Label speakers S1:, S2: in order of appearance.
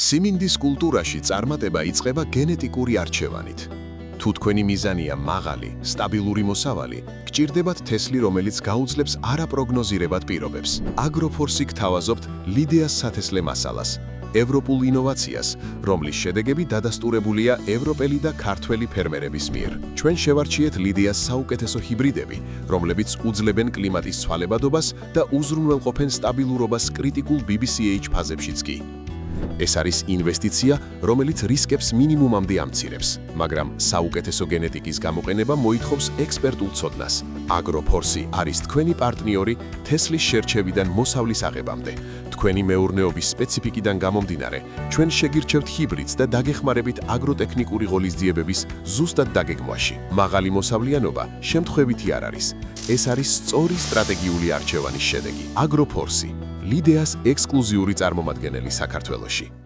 S1: Siminდის კულტურაში წარმატება იწყება გენეტიკური არჩევანით. თუ თქვენი მიზანია მაღალი, სტაბილური მოსავალი, გჭირდებათ თესლი, რომელიც გაუძლებს არაპროგნოზირებად პირობებს. Agrofors-ი გთავაზობთ ლიდეას სათესლე მასალას, ევროპულ ინოვაციას, რომლის შედეგები დადასტურებულია ევროპელი და ქართველი ფერმერების მიერ. ჩვენ შევარჩიეთ ლიდეას საუკეთესო ჰიბრიდები, რომლებიც უძლებენ კლიმატის ცვალებადობას და უზრუნველყოფენ სტაბილურობას კრიტიკულ BBCH ფაზებშიც კი. ეს არის ინვესტიცია, რომელიც რისკებს მინიმუმამდე ამცირებს, მაგრამ საუკეთესო გენეტიკის გამოყენება მოითხოვს ექსპერტულ ცოდნას. Agrofors-ი არის თქვენი პარტნიორი თესლის შერჩევიდან მოსავლის აღებამდე. თქვენი მეურნეობის სპეციფიკიდან გამომდინარე, ჩვენ შეგირჩევთ ჰიბრიდს და დაგეხმარებით აგროტექნიკური ღონისძიებების ზუსტად დაგეგმვაში. მაღალი მოსავლიანობა შემთხვევითი არ არის. ეს არის სწორი სტრატეგიული არჩევანის შედეგი. Agrofors-ი ლიდეას ექსკლუზიური წარმომადგენელი საქართველოში.